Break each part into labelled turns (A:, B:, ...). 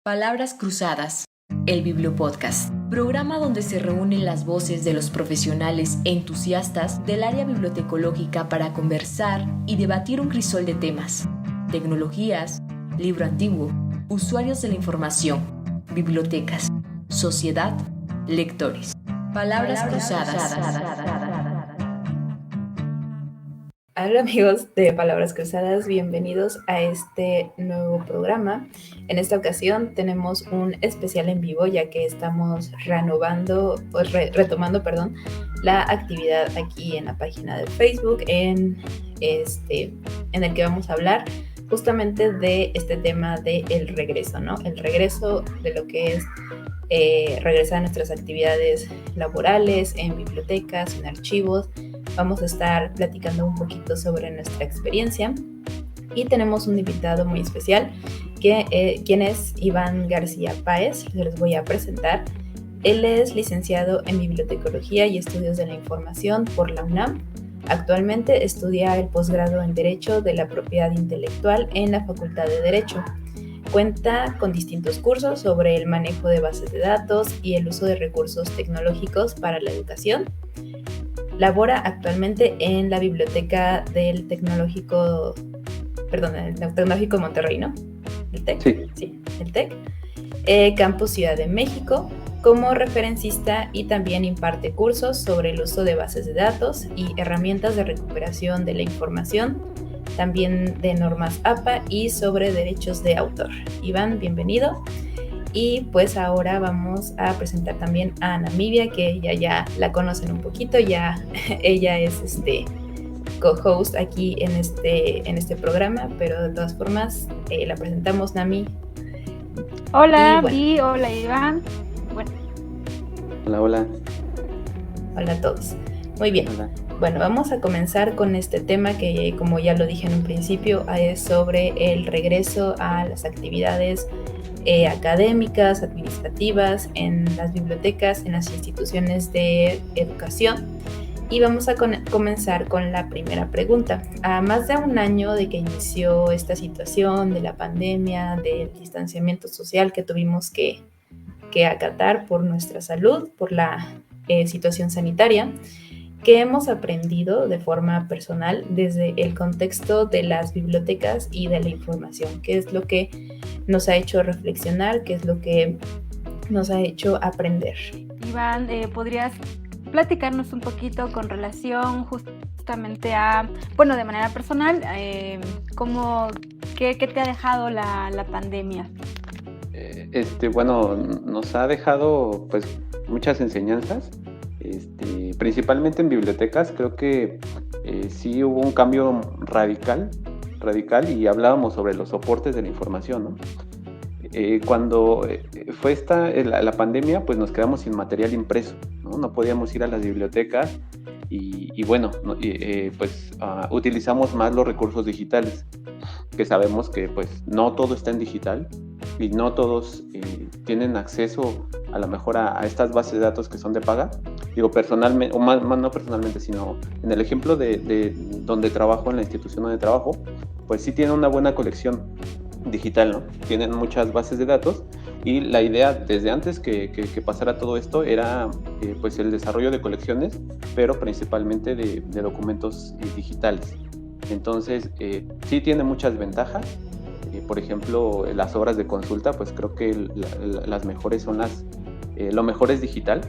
A: Palabras Cruzadas, el Bibliopodcast, programa donde se reúnen las voces de los profesionales e entusiastas del área bibliotecológica para conversar y debatir un crisol de temas: tecnologías, libro antiguo, usuarios de la información, bibliotecas, sociedad, lectores. Palabras Cruzadas.
B: Hola amigos de Palabras Cruzadas, bienvenidos a este nuevo programa. En esta ocasión tenemos un especial en vivo, ya que estamos retomando la actividad aquí en la página de Facebook, en el que vamos a hablar justamente de este tema del regreso, ¿no? El regreso de lo que es regresar a nuestras actividades laborales, en bibliotecas, en archivos. Vamos a estar platicando un poquito sobre nuestra experiencia y tenemos un invitado muy especial, quien es Iván García Páez. Les voy a presentar. Él es licenciado en Bibliotecología y Estudios de la Información por la UNAM. Actualmente estudia el posgrado en Derecho de la Propiedad Intelectual en la Facultad de Derecho. Cuenta con distintos cursos sobre el manejo de bases de datos y el uso de recursos tecnológicos para la educación. Labora actualmente en la biblioteca del Tecnológico Monterrey, ¿no? ¿El TEC? Sí, el TEC. Campus Ciudad de México, como referencista, y también imparte cursos sobre el uso de bases de datos y herramientas de recuperación de la información, también de normas APA y sobre derechos de autor. Iván, bienvenido. Y pues ahora vamos a presentar también a Namibia, que ella ya la conocen un poquito, ya ella es co-host aquí en este programa, pero de todas formas la presentamos. Nami.
C: Hola, hola Iván.
D: Hola.
B: Hola a todos. Muy bien.
D: Hola.
B: Bueno, vamos a comenzar con este tema que, como ya lo dije en un principio, es sobre el regreso a las actividades académicas, administrativas, en las bibliotecas, en las instituciones de educación. Y vamos a comenzar con la primera pregunta. A más de un año de que inició esta situación de la pandemia, del distanciamiento social que tuvimos que acatar por nuestra salud, por la situación sanitaria, ¿qué hemos aprendido de forma personal desde el contexto de las bibliotecas y de la información? ¿Qué es lo que nos ha hecho reflexionar? ¿Qué es lo que nos ha hecho aprender?
C: Iván, ¿podrías platicarnos un poquito con relación justamente a, de manera personal, qué te ha dejado la pandemia?
D: Nos ha dejado pues muchas enseñanzas. Principalmente en bibliotecas. Creo que sí hubo un cambio radical, y hablábamos sobre los soportes de la información, ¿no? Cuando fue la pandemia, pues nos quedamos sin material impreso, ¿no? No podíamos ir a las bibliotecas utilizamos más los recursos digitales, que sabemos que pues no todo está en digital y no todos tienen acceso a lo mejor a estas bases de datos que son de paga. Digo, personalmente, o más no personalmente, sino en el ejemplo de donde trabajo, en la institución donde trabajo, pues sí tienen una buena colección digital, ¿no? Tienen muchas bases de datos, y la idea desde antes que pasara todo esto era pues el desarrollo de colecciones, pero principalmente de documentos digitales. Entonces sí tiene muchas ventajas. Por ejemplo, las obras de consulta, pues creo que las mejores son lo mejor es digital,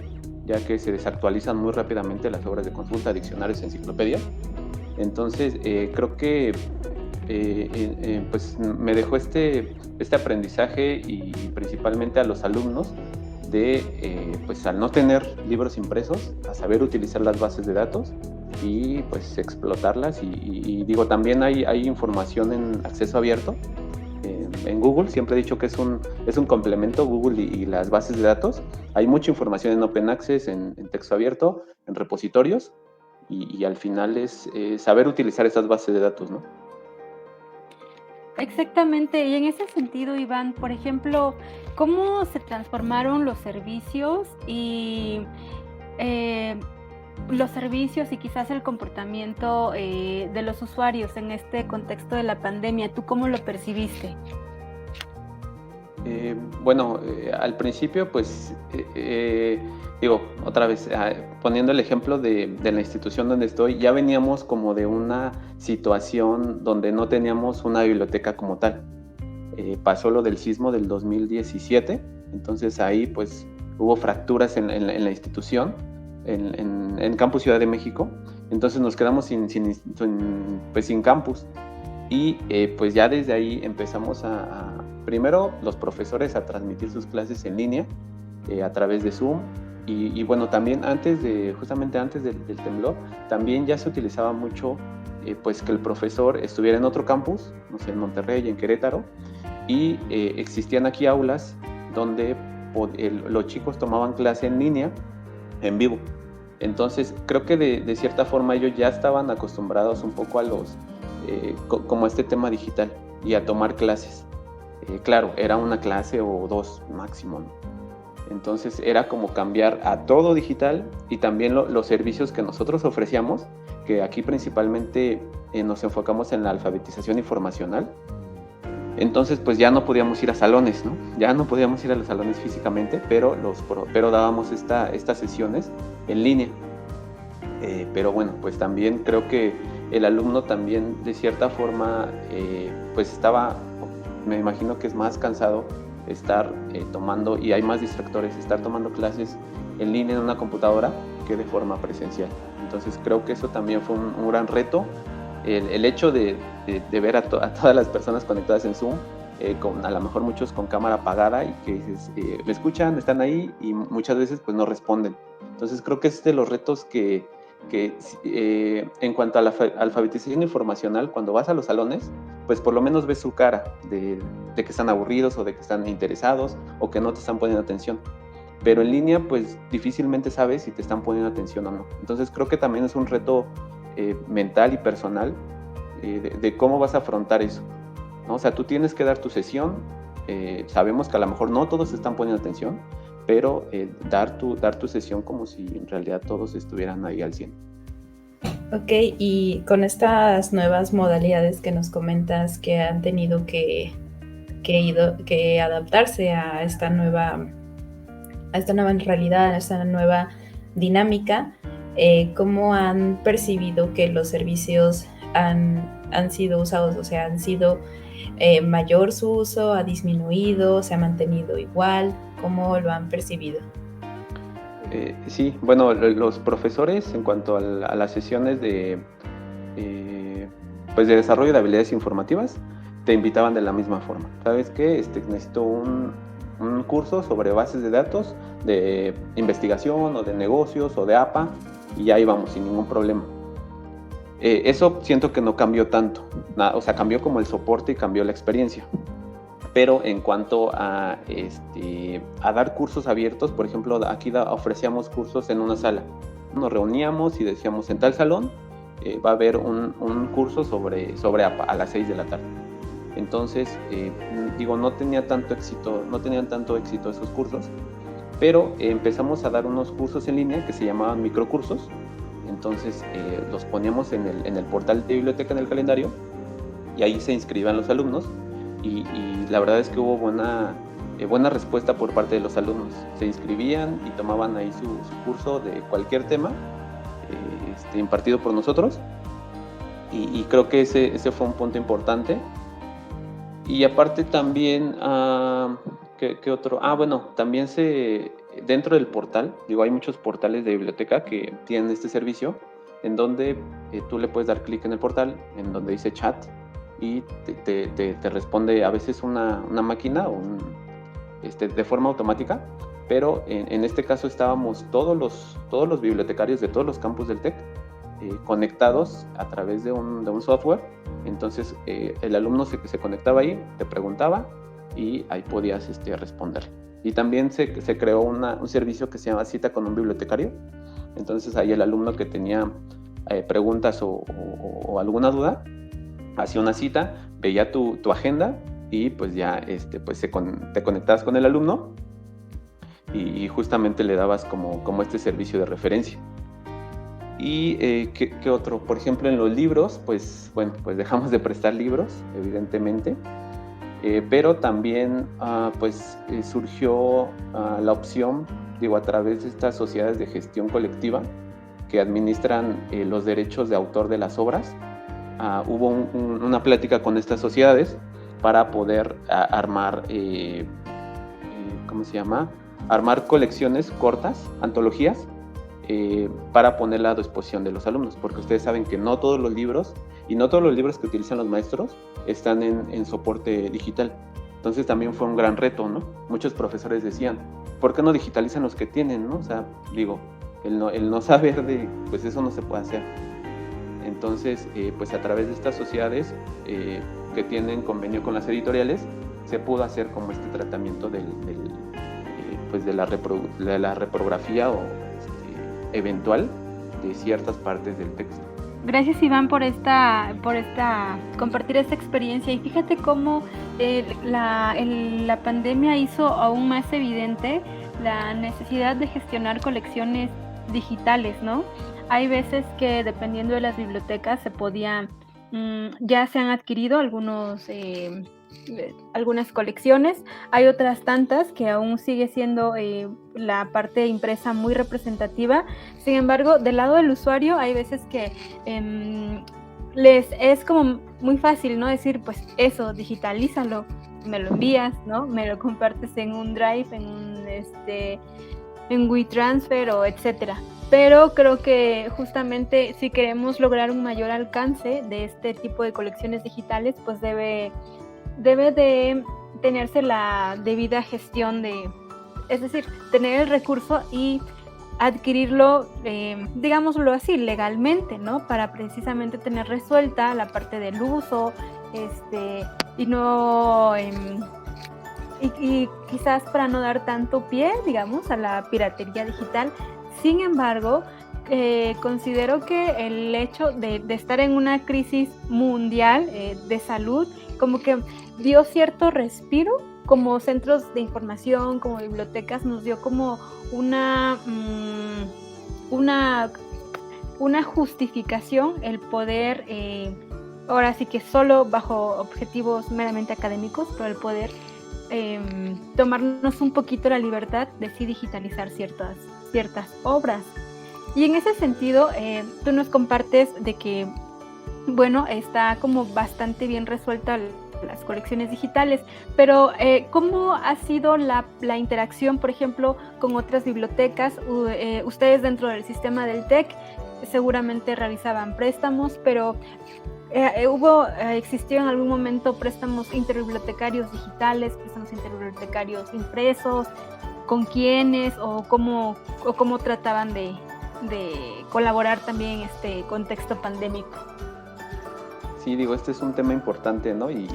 D: ya que se desactualizan muy rápidamente las obras de consulta, diccionarios, enciclopedias. Entonces creo que pues me dejó este aprendizaje, y principalmente a los alumnos, de pues al no tener libros impresos, a saber utilizar las bases de datos y pues explotarlas. Y digo, también hay información en acceso abierto en Google. Siempre he dicho que es un complemento Google y las bases de datos. Hay mucha información en Open Access, en texto abierto, en repositorios, y al final es saber utilizar esas bases de datos, ¿no?
C: Exactamente, y en ese sentido, Iván, por ejemplo, ¿cómo se transformaron los servicios y quizás el comportamiento de los usuarios en este contexto de la pandemia? ¿Tú cómo lo percibiste?
D: Al principio, pues, digo, otra vez, poniendo el ejemplo de la institución donde estoy, ya veníamos como de una situación donde no teníamos una biblioteca como tal. Pasó lo del sismo del 2017, entonces ahí pues hubo fracturas en la institución, en Campus Ciudad de México, entonces nos quedamos sin campus. Y pues ya desde ahí empezamos primero los profesores a transmitir sus clases en línea a través de Zoom. Y bueno, también justamente antes del temblor, también ya se utilizaba mucho pues que el profesor estuviera en otro campus, no sé, en Monterrey, en Querétaro, y existían aquí aulas donde los chicos tomaban clase en línea, en vivo. Entonces creo que de cierta forma ellos ya estaban acostumbrados un poco a como a este tema digital y a tomar clases. Claro, era una clase o dos máximo, ¿no? Entonces era como cambiar a todo digital, y también los servicios que nosotros ofrecíamos, que aquí principalmente nos enfocamos en la alfabetización informacional. Entonces pues ya no podíamos ir a salones, ¿no? Ya no podíamos ir a los salones físicamente, pero dábamos estas sesiones en línea. Pero bueno, pues también creo que el alumno también de cierta forma pues me imagino que es más cansado estar tomando, y hay más distractores, estar tomando clases en línea en una computadora que de forma presencial. Entonces creo que eso también fue un gran reto, el hecho de ver a todas las personas conectadas en Zoom, a lo mejor muchos con cámara apagada, y que dices, me escuchan, están ahí, y muchas veces pues no responden. Entonces creo que es de los retos que en cuanto a la alfabetización informacional, cuando vas a los salones, pues por lo menos ves su cara de que están aburridos, o de que están interesados, o que no te están poniendo atención. Pero en línea pues difícilmente sabes si te están poniendo atención o no. Entonces creo que también es un reto mental y personal de cómo vas a afrontar eso, ¿no? O sea, tú tienes que dar tu sesión, sabemos que a lo mejor no todos están poniendo atención, pero dar tu sesión como si en realidad todos estuvieran ahí al 100.
B: Ok, y con estas nuevas modalidades que nos comentas que han tenido que adaptarse a esta nueva realidad, a esta nueva dinámica, ¿cómo han percibido que los servicios han sido usados? O sea, ¿han sido mayor su uso? ¿Ha disminuido? ¿Se ha mantenido igual? ¿Cómo lo han percibido?
D: Sí, bueno, los profesores, en cuanto a las sesiones de desarrollo de habilidades informativas, te invitaban de la misma forma. ¿Sabes qué? Necesito un curso sobre bases de datos, de investigación, o de negocios, o de APA, y ahí vamos, sin ningún problema. Eso siento que no cambió tanto, o sea, cambió como el soporte y cambió la experiencia. Pero en cuanto a dar cursos abiertos, por ejemplo, aquí ofrecíamos cursos en una sala. Nos reuníamos y decíamos, en tal salón va a haber un curso sobre APA a las 6 de la tarde. Entonces, no tenían tanto éxito esos cursos, pero empezamos a dar unos cursos en línea que se llamaban microcursos. Entonces, los poníamos en el portal de biblioteca, en el calendario, y ahí se inscribían los alumnos. Y la verdad es que hubo buena respuesta por parte de los alumnos. Se inscribían y tomaban ahí su curso de cualquier tema impartido por nosotros, y creo que ese fue un punto importante. Y aparte también, ¿qué otro? Bueno, también dentro del portal, hay muchos portales de biblioteca que tienen este servicio, en donde tú le puedes dar clic en el portal, en donde dice chat, y te responde a veces una máquina de forma automática, pero en este caso estábamos todos los bibliotecarios de todos los campus del TEC conectados a través de un software. Entonces el alumno se conectaba ahí, te preguntaba, y ahí podías responder. Y también se creó un servicio que se llama Cita con un bibliotecario. Entonces ahí el alumno que tenía preguntas o alguna duda, hacía una cita, veía tu agenda, y pues ya te conectabas con el alumno, y justamente le dabas como este servicio de referencia. Y ¿qué otro? Por ejemplo, en los libros, pues dejamos de prestar libros, evidentemente. pero también pues surgió la opción, digo, a través de estas sociedades de gestión colectiva que administran los derechos de autor de las obras. Hubo una plática con estas sociedades para poder armar, ¿cómo se llama? Armar colecciones cortas, antologías, para ponerla a disposición de los alumnos, porque ustedes saben que no todos los libros, y no todos los libros que utilizan los maestros, están en soporte digital. Entonces también fue un gran reto, ¿no? Muchos profesores decían, ¿por qué no digitalizan los que tienen, no? O sea, digo, el no saber pues eso no se puede hacer. Entonces, pues a través de estas sociedades que tienen convenio con las editoriales, se pudo hacer como este tratamiento pues de la reprografía o eventual de ciertas partes del texto.
C: Gracias, Iván, por compartir esta experiencia. Y fíjate cómo la pandemia hizo aún más evidente la necesidad de gestionar colecciones digitales, ¿no? Hay veces que dependiendo de las bibliotecas se podía, ya se han adquirido algunas colecciones, hay otras tantas que aún sigue siendo la parte impresa muy representativa. Sin embargo, del lado del usuario hay veces que les es como muy fácil, ¿no? Decir, pues eso, digitalízalo, me lo envías, ¿no? Me lo compartes en un Drive, en WeTransfer o etcétera. Pero creo que justamente si queremos lograr un mayor alcance de este tipo de colecciones digitales, pues debe de tenerse la debida gestión es decir, tener el recurso y adquirirlo, digámoslo así, legalmente, ¿no? Para precisamente tener resuelta la parte del uso, y no, y quizás para no dar tanto pie, digamos, a la piratería digital. Sin embargo, considero que el hecho de estar en una crisis mundial de salud, como que dio cierto respiro, como centros de información, como bibliotecas, nos dio como una justificación el poder, ahora sí que solo bajo objetivos meramente académicos, pero el poder tomarnos un poquito la libertad de sí digitalizar ciertas obras. Y en ese sentido, tú nos compartes de que, bueno, está como bastante bien resuelta las colecciones digitales, pero ¿cómo ha sido la interacción, por ejemplo, con otras bibliotecas? Ustedes dentro del sistema del TEC seguramente realizaban préstamos, pero ¿existió en algún momento préstamos interbibliotecarios digitales, préstamos interbibliotecarios impresos? ¿Con quiénes o cómo trataban de colaborar también en este contexto pandémico?
D: Sí, digo, este es un tema importante, ¿no? Y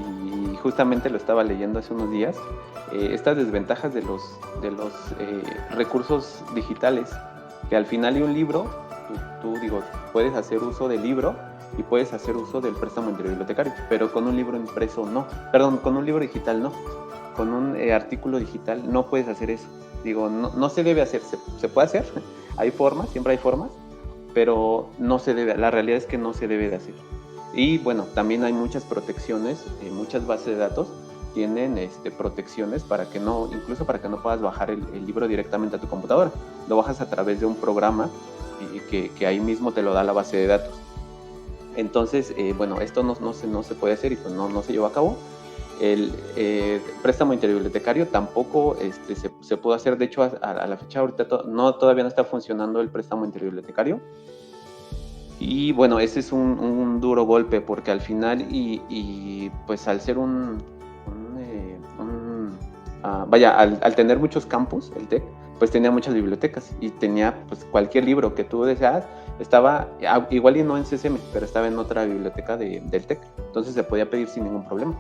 D: justamente lo estaba leyendo hace unos días, estas desventajas de los recursos digitales, que al final de un libro, tú puedes hacer uso del libro y puedes hacer uso del préstamo interbibliotecario, pero con un libro impreso no, perdón, con un libro digital no, con un artículo digital no puedes hacer eso. Digo, no se debe hacer, se puede hacer, hay formas, siempre hay formas, pero no se debe, la realidad es que no se debe de hacer. Y bueno, también hay muchas protecciones, muchas bases de datos tienen protecciones incluso para que no puedas bajar el libro directamente a tu computadora. Lo bajas a través de un programa que ahí mismo te lo da la base de datos. Entonces, bueno, esto no se puede hacer y pues no se llevó a cabo. El préstamo interbibliotecario tampoco se pudo hacer. De hecho, a la fecha ahorita todavía no está funcionando el préstamo interbibliotecario. Y bueno, ese es un duro golpe, porque al final y pues al ser al tener muchos campus, el TEC, pues tenía muchas bibliotecas y tenía pues cualquier libro que tú deseas, estaba igual y no en CCM, pero estaba en otra biblioteca del TEC, entonces se podía pedir sin ningún problema.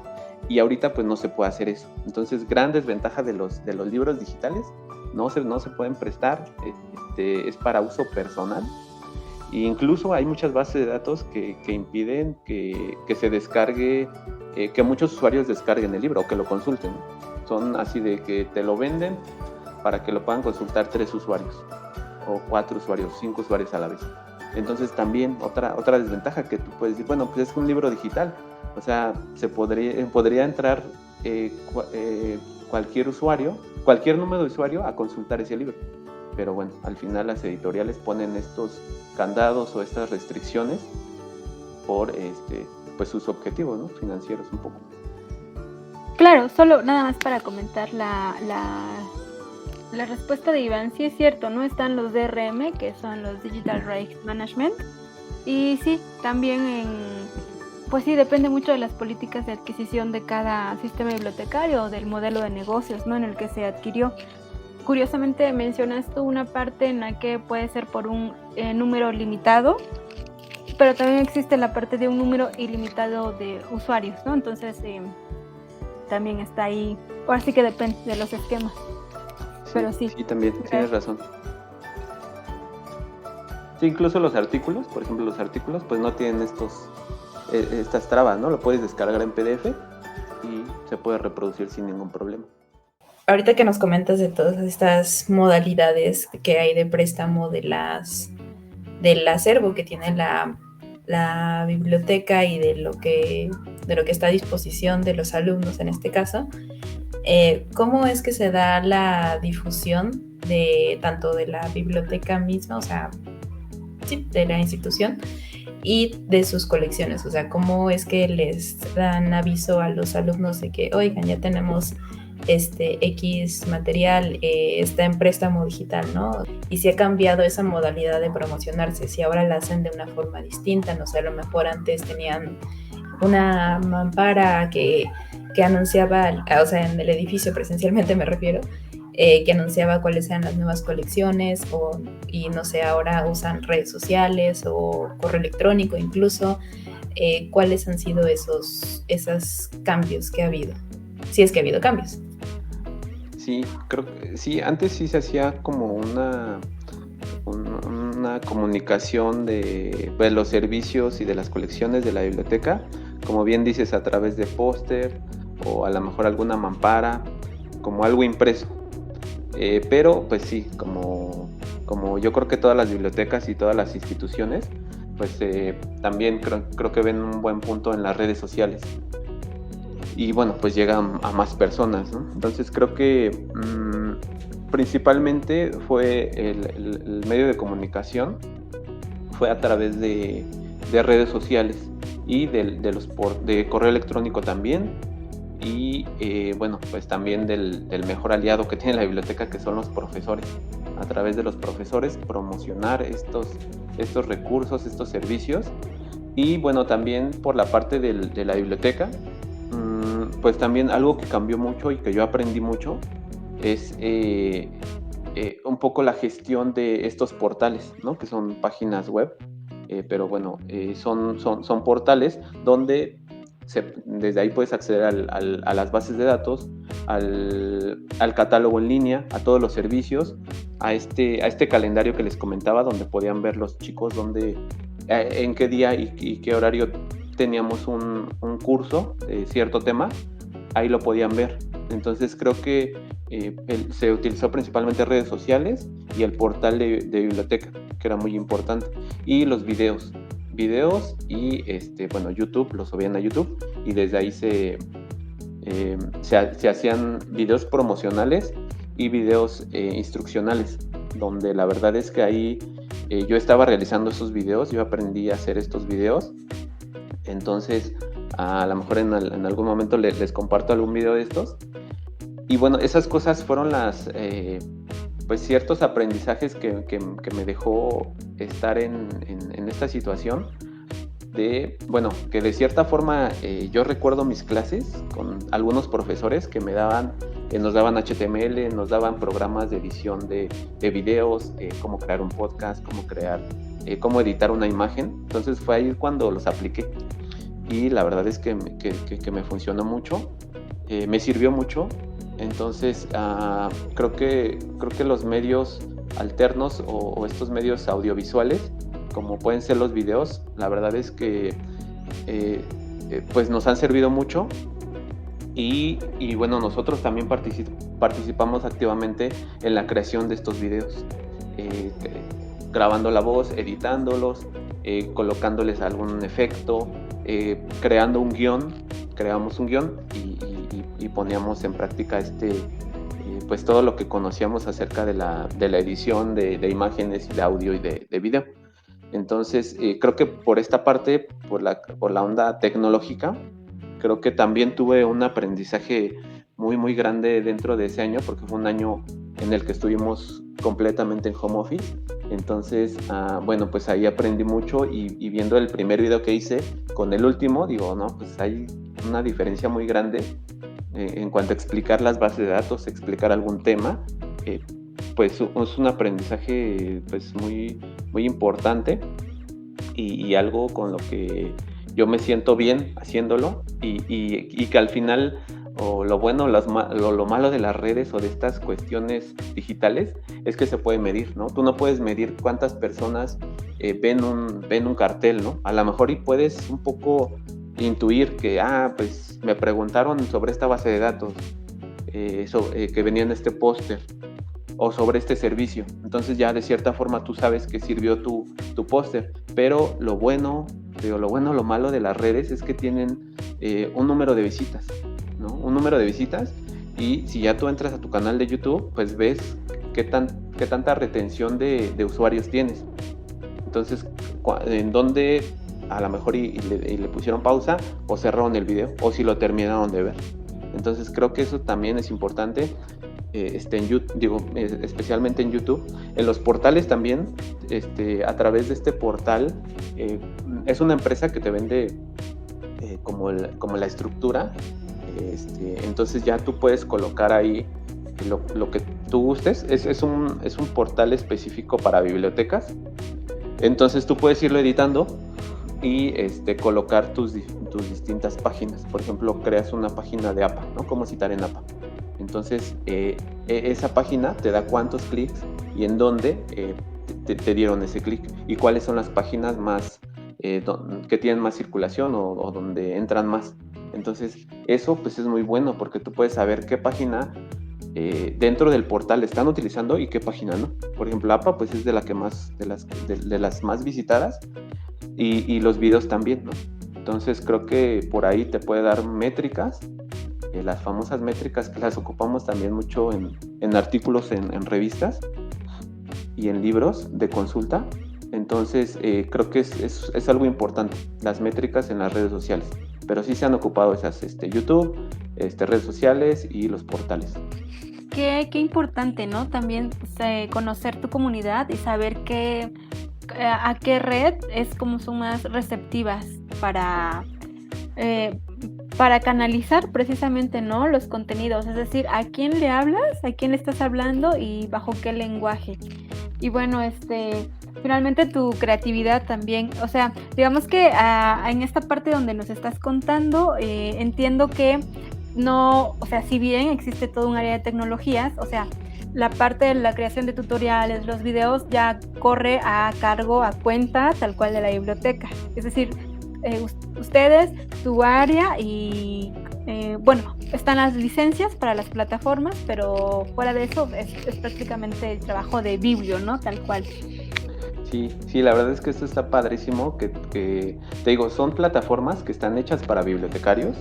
D: Y ahorita pues no se puede hacer eso. Entonces, gran desventaja de los libros digitales, no se pueden prestar, es para uso personal. E incluso hay muchas bases de datos que impiden que se descargue, que muchos usuarios descarguen el libro o que lo consulten. Son así de que te lo venden para que lo puedan consultar 3 usuarios o 4 usuarios, 5 usuarios a la vez. Entonces también otra desventaja que tú puedes decir, bueno, pues es un libro digital, o sea, se podría entrar cualquier número de usuario a consultar ese libro. Pero bueno, al final las editoriales ponen estos candados o estas restricciones por pues sus objetivos, ¿no? Financieros un poco.
C: Claro, solo nada más para comentar la respuesta de Iván. Sí es cierto, ¿no? Están los DRM, que son los Digital Rights Management, y sí, también pues sí, depende mucho de las políticas de adquisición de cada sistema bibliotecario o del modelo de negocios, ¿no? En el que se adquirió. Curiosamente mencionas tú una parte en la que puede ser por un número limitado, pero también existe la parte de un número ilimitado de usuarios, ¿no? Entonces también está ahí, ahora sí que depende de los esquemas.
D: Sí,
C: pero sí.
D: Sí, también, tienes razón. Sí, incluso los artículos, por ejemplo, pues no tienen estas trabas, ¿no? Lo puedes descargar en PDF y se puede reproducir sin ningún problema.
B: Ahorita que nos comentas de todas estas modalidades que hay de préstamo del acervo que tiene la biblioteca y de lo que está a disposición de los alumnos en este caso, ¿cómo es que se da la difusión de tanto de la biblioteca misma, o sea, sí, de la institución, y de sus colecciones? O sea, ¿cómo es que les dan aviso a los alumnos de que, oigan, ya tenemos X material, está en préstamo digital, ¿no? Y si ha cambiado esa modalidad de promocionarse, si ahora la hacen de una forma distinta, no sé, a lo mejor antes tenían una mampara que anunciaba, o sea, en el edificio presencialmente me refiero, que anunciaba cuáles eran las nuevas colecciones, y no sé, ahora usan redes sociales o correo electrónico incluso. ¿Cuáles han sido esos cambios que ha habido? Si es que ha habido cambios.
D: Sí, creo que sí, antes sí se hacía como una comunicación de los servicios y de las colecciones de la biblioteca, como bien dices, a través de póster o a lo mejor alguna mampara, como algo impreso. Pero pues sí, como yo creo que todas las bibliotecas y todas las instituciones, pues también creo que ven un buen punto en las redes sociales. Y bueno, pues llega a más personas, ¿no? Entonces creo que principalmente fue el medio de comunicación, fue a través de redes sociales y de correo electrónico también, y bueno, pues también del mejor aliado que tiene la biblioteca, que son los profesores. A través de los profesores promocionar estos recursos, estos servicios. Y bueno, también por la parte de la biblioteca, pues también algo que cambió mucho y que yo aprendí mucho es un poco la gestión de estos portales, ¿no? Que son páginas web, pero bueno, son portales donde desde ahí puedes acceder a las bases de datos, al catálogo en línea, a todos los servicios, a este calendario que les comentaba, donde podían ver los chicos en qué día y qué horario teníamos un curso de cierto tema. Ahí lo podían ver. Entonces creo que se utilizó principalmente redes sociales y el portal de biblioteca, que era muy importante, y los videos y bueno, YouTube, los subían a YouTube, y desde ahí se hacían videos promocionales y videos instruccionales, donde la verdad es que ahí yo estaba realizando esos videos, yo aprendí a hacer estos videos. Entonces a lo mejor en algún momento les comparto algún video de estos. Y bueno, esas cosas fueron pues ciertos aprendizajes que me dejó estar en esta situación. Bueno, que de cierta forma yo recuerdo mis clases con algunos profesores que nos daban HTML, nos daban programas de edición de videos, cómo crear un podcast, cómo editar una imagen. Entonces fue ahí cuando los apliqué. Y la verdad es que me funcionó mucho, me sirvió mucho. Entonces creo que los medios alternos o estos medios audiovisuales, como pueden ser los videos, la verdad es que pues nos han servido mucho. Y bueno, nosotros también participamos activamente en la creación de estos videos, grabando la voz, editándolos, colocándoles algún efecto, creamos un guión y poníamos en práctica pues todo lo que conocíamos acerca de la edición de imágenes y de audio y de video. Entonces, creo que por esta parte, por la onda tecnológica, creo que también tuve un aprendizaje muy, muy grande dentro de ese año, porque fue un año en el que estuvimos completamente en home office. Entonces, bueno, pues ahí aprendí mucho y viendo el primer video que hice con el último, digo, no, pues hay una diferencia muy grande en cuanto a explicar las bases de datos, explicar algún tema. Pues es un aprendizaje pues muy, muy importante y algo con lo que yo me siento bien haciéndolo y que al final, o lo bueno, lo malo de las redes o de estas cuestiones digitales es que se puede medir, ¿no? Tú no puedes medir cuántas personas ven un cartel, ¿no? A lo mejor y puedes un poco intuir que, pues me preguntaron sobre esta base de datos que venía en este póster o sobre este servicio. Entonces ya de cierta forma tú sabes que sirvió tu póster, pero lo bueno, lo malo de las redes es que tienen un número de visitas, ¿no? Un número de visitas, y si ya tú entras a tu canal de YouTube, pues ves qué tanta retención de usuarios tienes. Entonces, en dónde a lo mejor y le pusieron pausa o cerraron el video, o si lo terminaron de ver. Entonces creo que eso también es importante. En YouTube, especialmente en YouTube, en los portales también, a través de este portal, es una empresa que te vende como la estructura, entonces ya tú puedes colocar ahí lo que tú gustes. Es un portal específico para bibliotecas, entonces tú puedes irlo editando y colocar tus distintas páginas. Por ejemplo, creas una página de APA, ¿no? Cómo citar en APA. Entonces, esa página te da cuántos clics y en dónde te dieron ese clic y cuáles son las páginas más que tienen más circulación o donde entran más. Entonces, eso pues es muy bueno porque tú puedes saber qué página dentro del portal están utilizando y qué página no. Por ejemplo, APA pues es de las más visitadas y los videos también, ¿no? Entonces, creo que por ahí te puede dar métricas. Las famosas métricas que las ocupamos también mucho en artículos en revistas y en libros de consulta. Entonces creo que es algo importante, las métricas en las redes sociales, pero sí se han ocupado esas, YouTube, redes sociales y los portales.
C: Qué importante, ¿no? También conocer tu comunidad y saber a qué red es como son más receptivas para canalizar precisamente, ¿no?, los contenidos, es decir, a quién le hablas, a quién le estás hablando y bajo qué lenguaje. Y bueno, finalmente tu creatividad también, o sea, digamos que en esta parte donde nos estás contando, entiendo que no, o sea, si bien existe todo un área de tecnologías, o sea, la parte de la creación de tutoriales, los videos ya corre a cargo, a cuenta tal cual de la biblioteca, es decir, ustedes, tu área y bueno, están las licencias para las plataformas, pero fuera de eso es prácticamente el trabajo de Biblio, ¿no? Tal cual.
D: Sí, la verdad es que esto está padrísimo, que te digo, son plataformas que están hechas para bibliotecarios,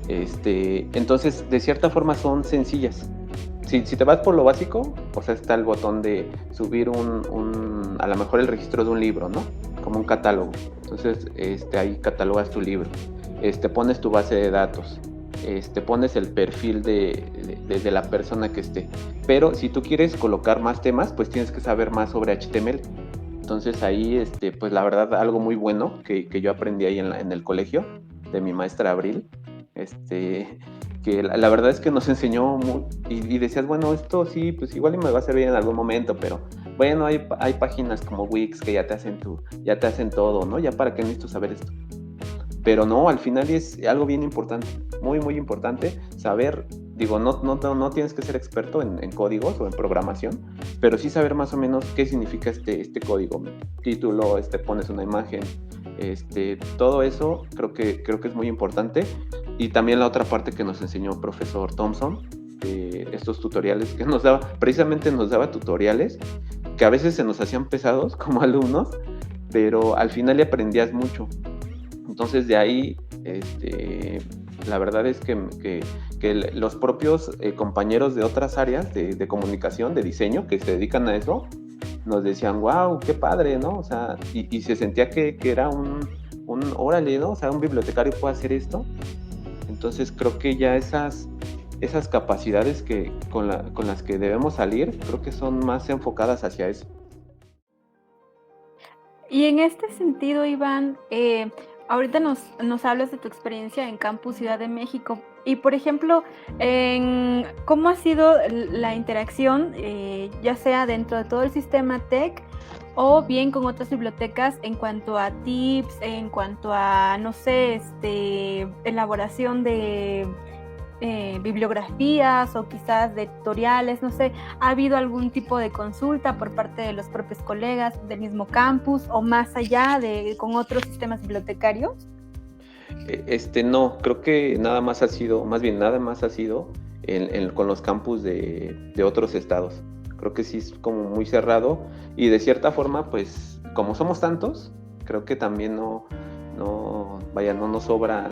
D: entonces de cierta forma son sencillas. Si te vas por lo básico, o sea, está el botón de subir a lo mejor el registro de un libro, ¿no? Como un catálogo. Entonces, ahí catalogas tu libro. Pones tu base de datos. Pones el perfil de la persona que esté. Pero si tú quieres colocar más temas, pues tienes que saber más sobre HTML. Entonces ahí, pues la verdad, algo muy bueno que yo aprendí ahí en el colegio de mi maestra Abril, que la verdad es que nos enseñó y decías, bueno, esto sí, pues igual y me va a servir en algún momento, pero bueno, hay páginas como Wix que ya te hacen todo, ¿no? Ya para qué necesito saber esto. Pero no, al final es algo bien importante, muy, muy importante saber, digo, no tienes que ser experto en códigos o en programación, pero sí saber más o menos qué significa este código, título, pones una imagen, todo eso creo que es muy importante. Y también la otra parte que nos enseñó el profesor Thompson, estos tutoriales que nos daba tutoriales que a veces se nos hacían pesados como alumnos, pero al final le aprendías mucho. Entonces de ahí la verdad es que los propios compañeros de otras áreas de comunicación, de diseño, que se dedican a eso, nos decían, wow, qué padre, ¿no? O sea, y se sentía que era un órale, ¿no? O sea, un bibliotecario puede hacer esto. Entonces creo que ya esas capacidades con las que debemos salir, creo que son más enfocadas hacia eso.
C: Y en este sentido, Iván, ahorita nos hablas de tu experiencia en Campus Ciudad de México y, por ejemplo, ¿cómo ha sido la interacción, ya sea dentro de todo el sistema TEC o bien con otras bibliotecas en cuanto a tips, en cuanto a, no sé, elaboración de bibliografías o quizás de tutoriales, no sé, ¿ha habido algún tipo de consulta por parte de los propios colegas del mismo campus o más allá con otros sistemas bibliotecarios?
D: No, creo que nada más ha sido con los campus de otros estados. Creo que sí es como muy cerrado y de cierta forma, pues, como somos tantos, creo que también no nos sobra,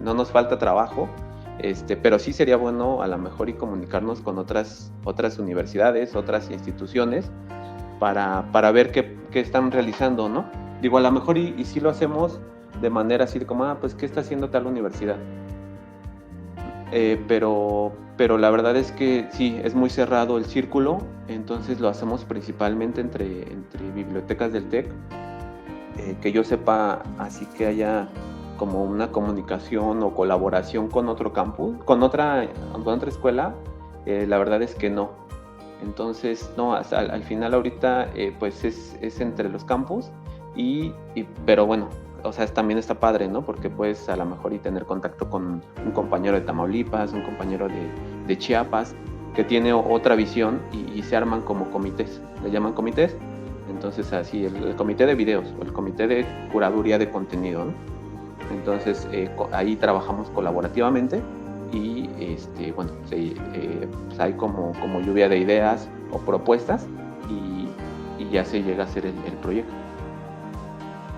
D: no nos falta trabajo. Pero sí sería bueno a lo mejor y comunicarnos con otras universidades, otras instituciones para ver qué están realizando, ¿no? Digo, a lo mejor y sí lo hacemos de manera así como, pues, ¿qué está haciendo tal universidad? Pero la verdad es que sí, es muy cerrado el círculo, entonces lo hacemos principalmente entre bibliotecas del TEC, que yo sepa, así que haya como una comunicación o colaboración con otro campus, con otra escuela, la verdad es que no. Entonces, no, al final ahorita pues es entre los campus, pero bueno, o sea, también está padre, ¿no? Porque puedes a lo mejor y tener contacto con un compañero de Tamaulipas, un compañero de Chiapas, que tiene otra visión y se arman como comités, le llaman comités. Entonces, así, el comité de videos o el comité de curaduría de contenido, ¿no? Entonces, ahí trabajamos colaborativamente y, bueno, pues hay como lluvia de ideas o propuestas y ya se llega a hacer el proyecto.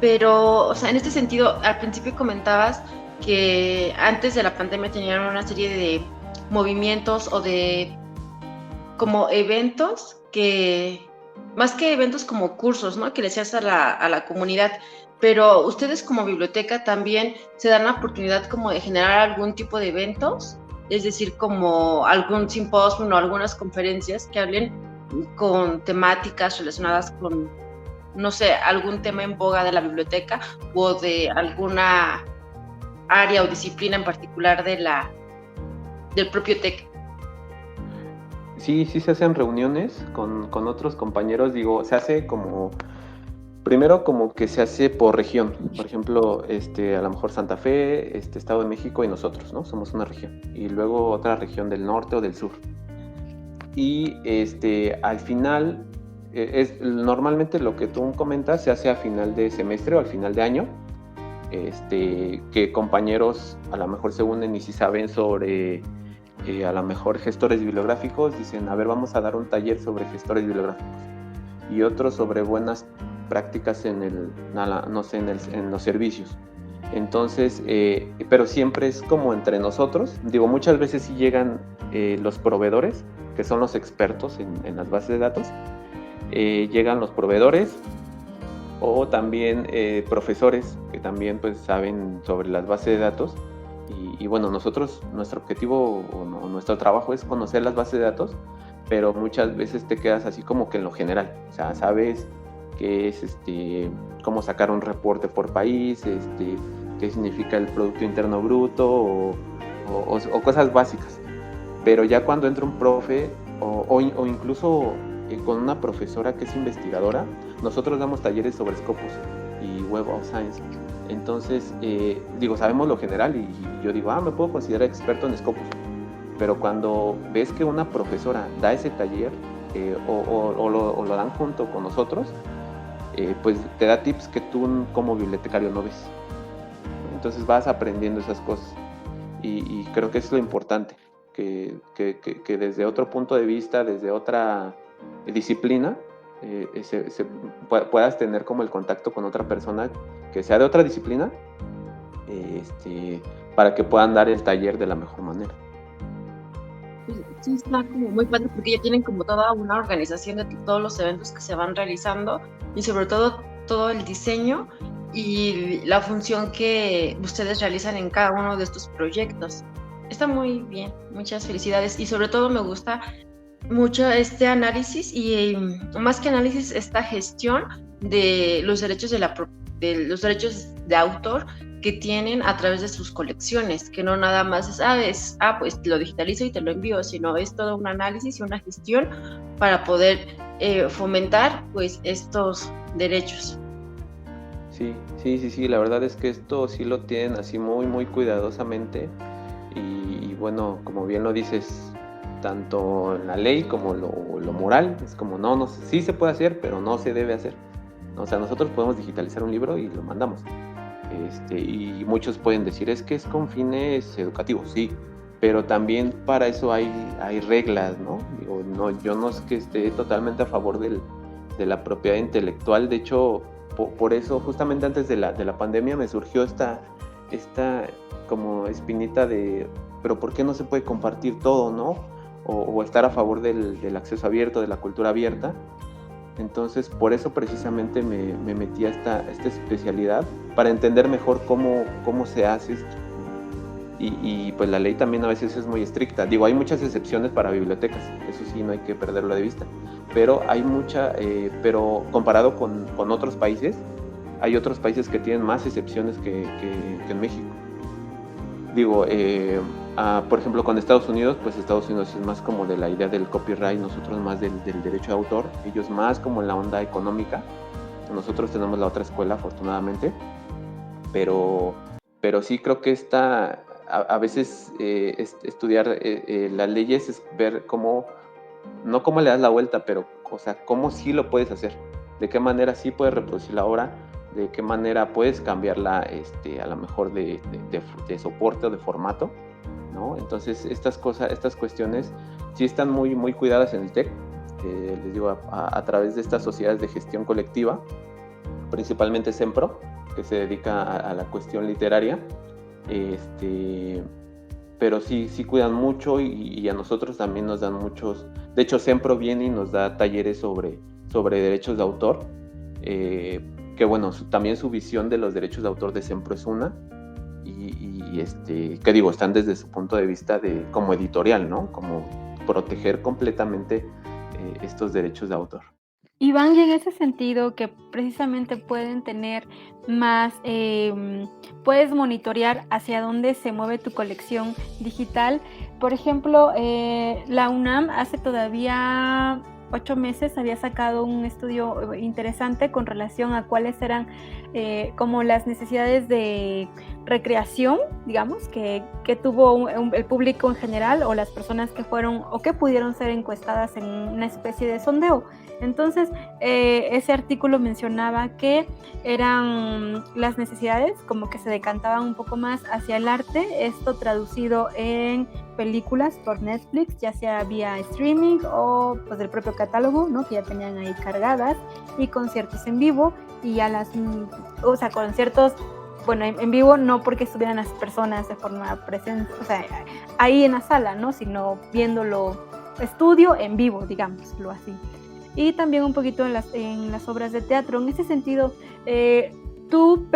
E: Pero, o sea, en este sentido, al principio comentabas que antes de la pandemia tenían una serie de movimientos o de como eventos que, más que eventos como cursos, ¿no? Que le hacías a la comunidad. Pero ustedes como biblioteca también se dan la oportunidad como de generar algún tipo de eventos, es decir, como algún simposio o algunas conferencias que hablen con temáticas relacionadas con, no sé, algún tema en boga de la biblioteca o de alguna área o disciplina en particular del propio TEC.
D: Sí se hacen reuniones con otros compañeros, digo, se hace primero como que se hace por región, por ejemplo, a lo mejor Santa Fe, Estado de México y nosotros, ¿no? Somos una región, y luego otra región del norte o del sur. Y al final, normalmente lo que tú comentas se hace a final de semestre o al final de año, que compañeros a lo mejor se unen y si saben sobre, a lo mejor gestores bibliográficos, dicen, a ver, vamos a dar un taller sobre gestores bibliográficos, y otro sobre buenas prácticas en los servicios. Entonces, pero siempre es como entre nosotros. Digo, muchas veces sí llegan los proveedores, que son los expertos en las bases de datos. Llegan los proveedores o también profesores que también pues saben sobre las bases de datos. Y bueno, nuestro objetivo o nuestro trabajo es conocer las bases de datos, pero muchas veces te quedas así como que en lo general. O sea, sabes qué es cómo sacar un reporte por país, qué significa el Producto Interno Bruto o cosas básicas. Pero ya cuando entra un profe o incluso con una profesora que es investigadora, nosotros damos talleres sobre Scopus y Web of Science. Entonces, sabemos lo general y yo digo, me puedo considerar experto en Scopus. Pero cuando ves que una profesora da ese taller o lo dan junto con nosotros, pues te da tips que tú como bibliotecario no ves. Entonces vas aprendiendo esas cosas y creo que es lo importante, que desde otro punto de vista, desde otra disciplina, puedas tener como el contacto con otra persona que sea de otra disciplina, para que puedan dar el taller de la mejor manera.
E: Sí, está como muy padre porque ya tienen como toda una organización de todos los eventos que se van realizando y sobre todo el diseño y la función que ustedes realizan en cada uno de estos proyectos. Está muy bien, muchas felicidades y sobre todo me gusta mucho este análisis y más que análisis, esta gestión de los derechos de los derechos de autor que tienen a través de sus colecciones, que no nada más es, pues lo digitalizo y te lo envío, sino es todo un análisis y una gestión para poder fomentar pues estos derechos.
D: Sí, la verdad es que esto sí lo tienen así muy, muy cuidadosamente y bueno, como bien lo dices, tanto en la ley como lo moral, es como no, sí se puede hacer, pero no se debe hacer. O sea, nosotros podemos digitalizar un libro y lo mandamos. Y muchos pueden decir, es que es con fines educativos, sí, pero también para eso hay reglas, ¿no? Digo, yo no es que esté totalmente a favor de la propiedad intelectual, de hecho, por eso, justamente antes de la pandemia me surgió esta como espinita de, pero ¿por qué no se puede compartir todo, no? O estar a favor del acceso abierto, de la cultura abierta. Entonces, por eso precisamente me metí a esta especialidad, para entender mejor cómo se hace esto. Y pues la ley también a veces es muy estricta. Digo, hay muchas excepciones para bibliotecas, eso sí, no hay que perderlo de vista. Pero hay pero comparado con otros países, hay otros países que tienen más excepciones que en México. Digo, por ejemplo, con Estados Unidos, pues Estados Unidos es más como de la idea del copyright, nosotros más del derecho de autor, ellos más como en la onda económica, nosotros tenemos la otra escuela, afortunadamente, pero sí creo que a veces estudiar las leyes es ver no cómo le das la vuelta, pero, o sea, cómo sí lo puedes hacer, de qué manera sí puedes reproducir la obra, de qué manera puedes cambiarla a lo mejor de soporte o de formato, ¿no? Entonces estas cuestiones sí están muy, muy cuidadas en el TEC, les digo, a través de estas sociedades de gestión colectiva, principalmente Sempro, que se dedica a la cuestión literaria, pero sí cuidan mucho y a nosotros también nos dan muchos. De hecho, Sempro viene y nos da talleres sobre derechos de autor, que bueno, también su visión de los derechos de autor de Sempro es una, que digo, están desde su punto de vista como editorial, ¿no? Como proteger completamente estos derechos de autor.
C: Iván, y en ese sentido que precisamente pueden tener más, puedes monitorear hacia dónde se mueve tu colección digital. Por ejemplo, la UNAM hace todavía 8 meses había sacado un estudio interesante con relación a cuáles eran como las necesidades de recreación, digamos, que tuvo el público en general o las personas que fueron o que pudieron ser encuestadas en una especie de sondeo. Entonces, ese artículo mencionaba que eran las necesidades como que se decantaban un poco más hacia el arte, esto traducido en películas por Netflix, ya sea vía streaming o pues del propio catálogo, ¿no? Que ya tenían ahí cargadas, y conciertos en vivo, y ya conciertos, bueno, en vivo no porque estuvieran las personas de forma presente, o sea, ahí en la sala, ¿no? Sino viéndolo estudio en vivo, digámoslo así. Y también un poquito en las obras de teatro. En ese sentido, tú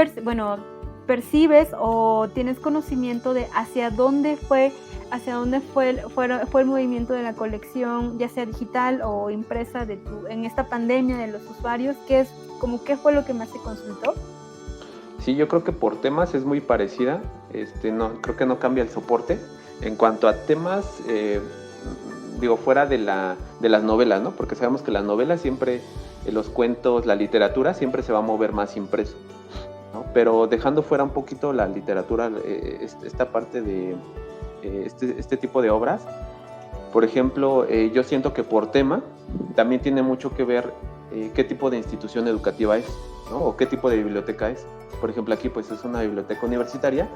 C: percibes o tienes conocimiento de hacia dónde fue el movimiento de la colección, ya sea digital o impresa en esta pandemia de los usuarios. ¿Qué fue lo que más se consultó?
D: Sí, yo creo que por temas es muy parecida. No, creo que no cambia el soporte. En cuanto a temas, digo, fuera de las novelas, ¿no? Porque sabemos que las novelas siempre, los cuentos, la literatura siempre se va a mover más impreso, ¿no? Pero dejando fuera un poquito la literatura, esta parte de este tipo de obras, por ejemplo, yo siento que por tema también tiene mucho que ver qué tipo de institución educativa es, ¿no? O qué tipo de biblioteca es. Por ejemplo, aquí pues es una biblioteca universitaria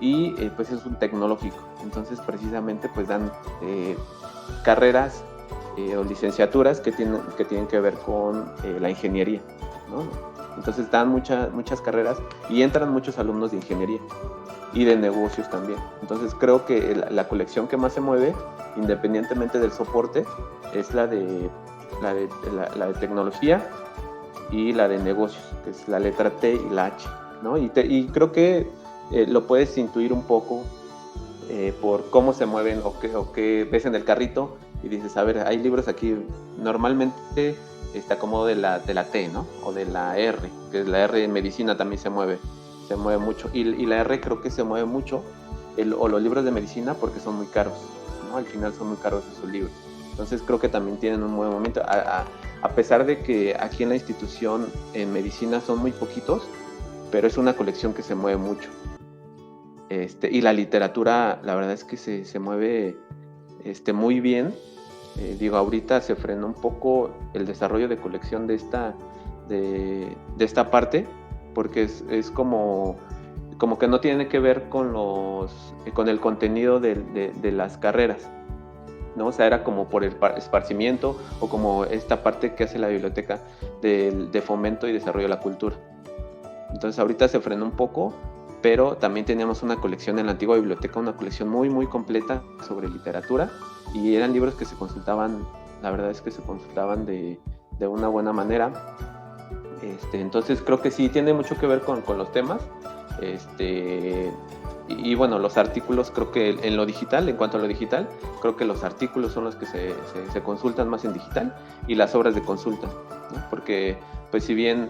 D: y pues es un tecnológico. Entonces precisamente pues dan carreras o licenciaturas que tienen que ver con la ingeniería, ¿no? Entonces dan muchas carreras y entran muchos alumnos de ingeniería y de negocios también. Entonces creo que la colección que más se mueve, independientemente del soporte, es la de tecnología y la de negocios, que es la letra T y la H, ¿no? Y creo que lo puedes intuir un poco por cómo se mueven o qué ves en el carrito y dices, a ver, hay libros aquí, normalmente está como de la T, ¿no? O de la R, que es la R en medicina también se mueve mucho. Y la R creo que se mueve mucho, o los libros de medicina, porque son muy caros, ¿no? Al final son muy caros esos libros. Entonces creo que también tienen un buen momento. A pesar de que aquí en la institución en medicina son muy poquitos, pero es una colección que se mueve mucho. Y la literatura, la verdad es que se mueve muy bien. Digo, ahorita se frenó un poco el desarrollo de colección de esta parte, porque es como que no tiene que ver con el contenido de las carreras, ¿no? O sea, era como por el esparcimiento o como esta parte que hace la biblioteca de fomento y desarrollo de la cultura. Entonces ahorita se frenó un poco, pero también teníamos una colección en la antigua biblioteca, una colección muy, muy completa sobre literatura, y eran libros que se consultaban, la verdad es que se consultaban de una buena manera. Entonces creo que sí, tiene mucho que ver con los temas. Y bueno, los artículos, creo que en cuanto a lo digital, creo que los artículos son los que se consultan más en digital, y las obras de consulta, ¿no? Porque pues si bien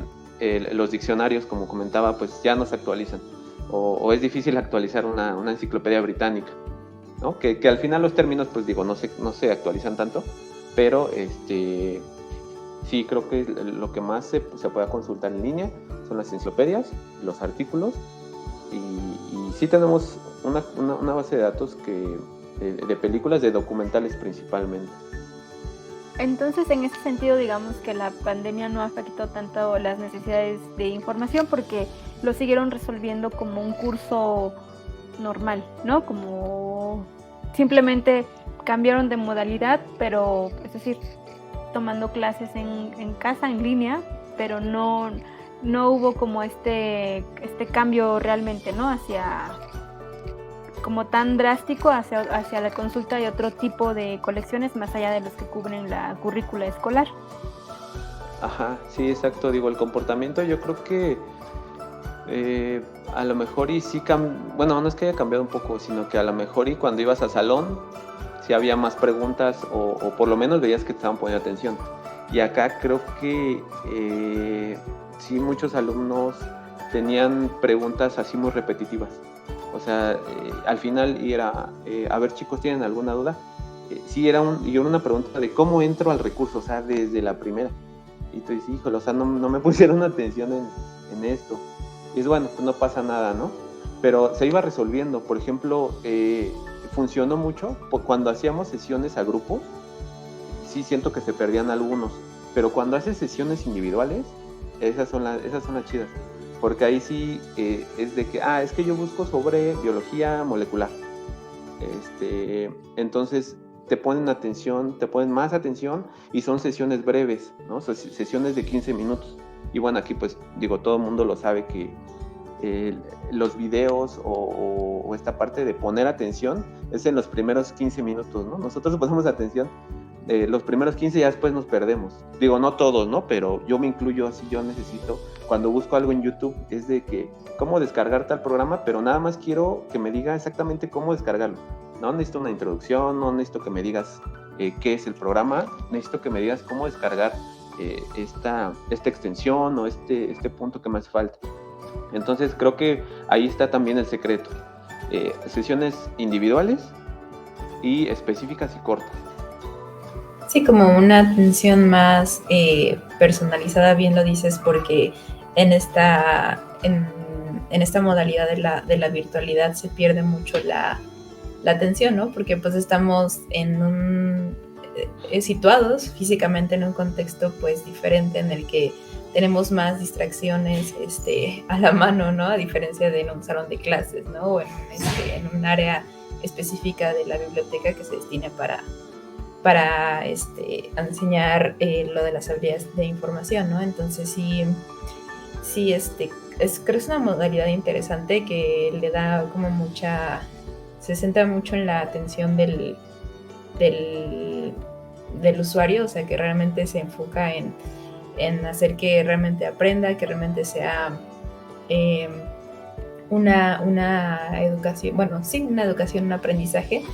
D: los diccionarios, como comentaba, pues ya no se actualizan, o es difícil actualizar una enciclopedia británica, ¿no? Que al final los términos, pues digo, no se actualizan tanto, pero sí, creo que lo que más se puede consultar en línea son las enciclopedias, los artículos, y sí tenemos una base de datos de películas, de documentales principalmente.
C: Entonces, en ese sentido, digamos que la pandemia no afectó tanto las necesidades de información, porque lo siguieron resolviendo como un curso normal, ¿no? Como simplemente cambiaron de modalidad, pero es decir, tomando clases en casa, en línea, pero no hubo como este cambio realmente, ¿no? Hacia como tan drástico hacia la consulta y otro tipo de colecciones más allá de los que cubren la currícula escolar.
D: Ajá, sí, exacto. Digo, el comportamiento yo creo que a lo mejor y sí bueno, no es que haya cambiado un poco, sino que a lo mejor y cuando ibas al salón sí había más preguntas, o por lo menos veías que te estaban poniendo atención. Y acá creo que sí, muchos alumnos tenían preguntas así muy repetitivas. O sea, al final era, a ver, chicos, ¿tienen alguna duda? Sí, era una pregunta de cómo entro al recurso, o sea, desde la primera. Y tú dices, híjole, o sea, no me pusieron atención en esto. Y es bueno, pues no pasa nada, ¿no? Pero se iba resolviendo. Por ejemplo, funcionó mucho cuando hacíamos sesiones a grupos. Sí siento que se perdían algunos, pero cuando haces sesiones individuales, esas son las chidas. Porque ahí sí es de que, es que yo busco sobre biología molecular. Entonces te ponen más atención, y son sesiones breves, ¿no? Sesiones de 15 minutos. Y bueno, aquí pues digo, todo el mundo lo sabe que los videos o esta parte de poner atención es en los primeros 15 minutos, ¿no? Nosotros ponemos atención los primeros 15, ya después nos perdemos. Digo, no todos, ¿no? Pero yo me incluyo así. Yo necesito, cuando busco algo en YouTube, es de que, ¿cómo descargar tal programa? Pero nada más quiero que me diga exactamente cómo descargarlo. No necesito una introducción, no necesito que me digas qué es el programa, necesito que me digas cómo descargar esta extensión o este punto que me hace falta. Entonces creo que ahí está también el secreto. Sesiones individuales y específicas y cortas.
B: Sí, como una atención más personalizada, bien lo dices, porque en esta modalidad de la virtualidad se pierde mucho la atención, ¿no? Porque pues estamos situados físicamente en un contexto pues diferente, en el que tenemos más distracciones a la mano, ¿no? A diferencia de en un salón de clases, ¿no? O en un área específica de la biblioteca que se destine para enseñar lo de las habilidades de información, ¿no? Entonces sí, creo que es una modalidad interesante que le da como se centra mucho en la atención del usuario, o sea, que realmente se enfoca en hacer que realmente aprenda, que realmente sea una educación, una educación, un aprendizaje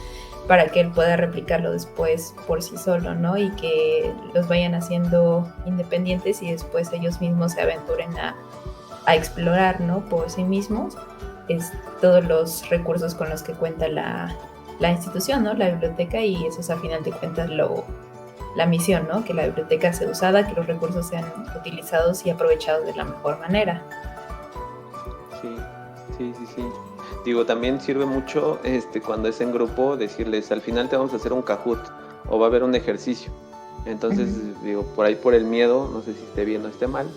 B: para que él pueda replicarlo después por sí solo, ¿no? Y que los vayan haciendo independientes y después ellos mismos se aventuren a explorar, ¿no? Por sí mismos todos los recursos con los que cuenta la institución, ¿no? La biblioteca, y eso es a final de cuentas la misión, ¿no? Que la biblioteca sea usada, que los recursos sean utilizados y aprovechados de la mejor manera.
D: Sí. Digo, también sirve mucho cuando es en grupo decirles, al final te vamos a hacer un Kahoot o va a haber un ejercicio. Entonces, digo, por ahí por el miedo, no sé si esté bien o esté mal,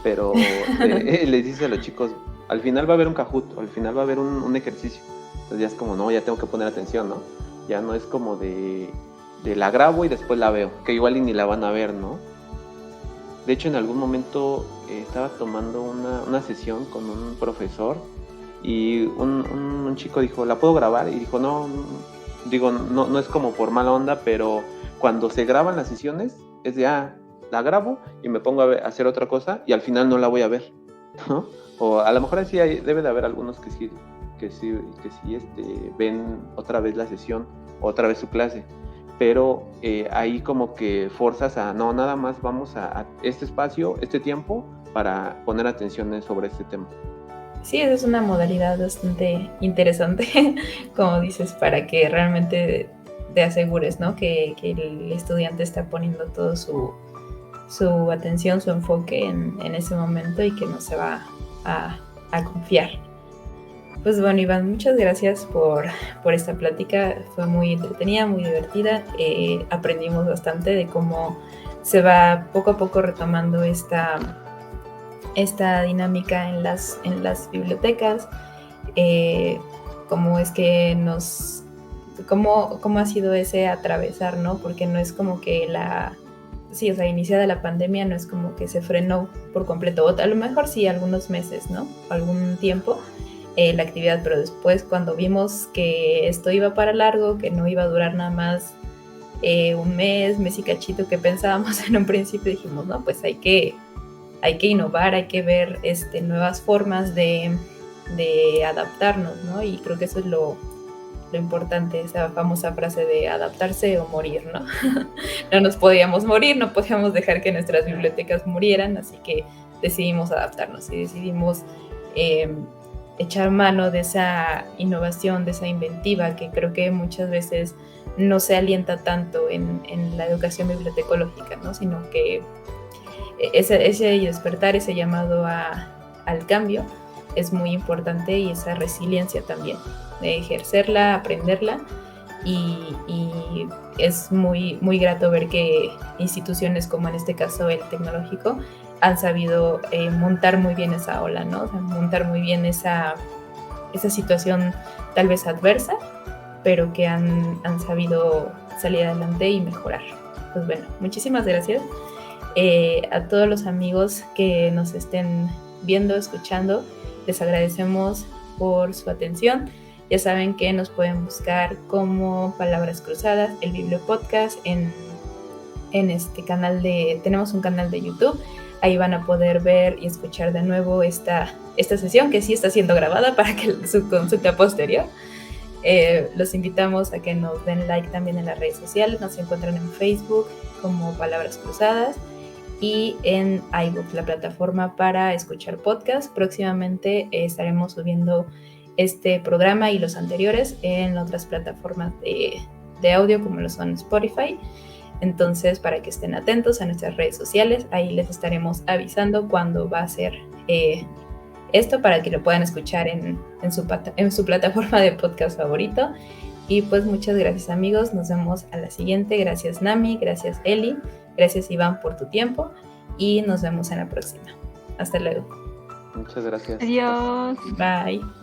D: pero les dice a los chicos, al final va a haber un Kahoot, o al final va a haber un ejercicio. Entonces ya es como, no, ya tengo que poner atención, ¿no? Ya no es como de la grabo y después la veo, que igual y ni la van a ver, ¿no? De hecho, en algún momento estaba tomando una sesión con un profesor y un chico dijo, ¿la puedo grabar? Y dijo, no es como por mala onda, pero cuando se graban las sesiones es de, la grabo y me pongo a hacer otra cosa y al final no la voy a ver, ¿no? O a lo mejor así debe de haber algunos que sí ven otra vez la sesión, otra vez su clase, pero ahí como que forzas no, nada más vamos a este espacio, este tiempo para poner atención sobre este tema.
B: Sí, esa es una modalidad bastante interesante, como dices, para que realmente te asegures, ¿no? Que el estudiante está poniendo todo su atención, su enfoque en ese momento y que no se va a confiar. Pues bueno, Iván, muchas gracias por esta plática. Fue muy entretenida, muy divertida. Aprendimos bastante de cómo se va poco a poco retomando esta dinámica en las bibliotecas, cómo es que cómo ha sido ese atravesar, ¿no? Porque no es como que iniciada la pandemia, no es como que se frenó por completo, o a lo mejor sí algunos meses, ¿no? Algún tiempo la actividad, pero después cuando vimos que esto iba para largo, que no iba a durar nada más un mes y cachito que pensábamos en un principio, dijimos, no, pues hay que innovar, hay que ver nuevas formas de adaptarnos, ¿no? Y creo que eso es lo importante, esa famosa frase de adaptarse o morir, ¿no? No nos podíamos morir, no podíamos dejar que nuestras bibliotecas murieran, así que decidimos adaptarnos y decidimos echar mano de esa innovación, de esa inventiva que creo que muchas veces no se alienta tanto en la educación bibliotecológica, ¿no? Sino que ese despertar, ese llamado al cambio es muy importante, y esa resiliencia también, de ejercerla, aprenderla, y es muy, muy grato ver que instituciones como en este caso el tecnológico han sabido montar muy bien esa ola, ¿no? O sea, montar muy bien esa situación tal vez adversa, pero que han sabido salir adelante y mejorar. Pues bueno, muchísimas gracias a todos los amigos que nos estén viendo, escuchando. Les agradecemos por su atención. Ya saben que nos pueden buscar como Palabras Cruzadas, el Bibliopodcast, en este canal tenemos un canal de YouTube. Ahí van a poder ver y escuchar de nuevo esta sesión, que sí está siendo grabada para que su consulta posterior. Los invitamos a que nos den like también en las redes sociales. Nos encuentran en Facebook como Palabras Cruzadas y en iVoox, la plataforma para escuchar podcast. Próximamente estaremos subiendo este programa y los anteriores en otras plataformas de audio como lo son Spotify. Entonces, para que estén atentos a nuestras redes sociales, ahí les estaremos avisando cuándo va a ser esto, para que lo puedan escuchar en su plataforma de podcast favorito. Y pues muchas gracias, amigos, nos vemos a la siguiente. Gracias, Nami, gracias, Eli, gracias, Iván, por tu tiempo, y nos vemos en la próxima. Hasta luego.
D: Muchas gracias.
C: Adiós.
B: Bye.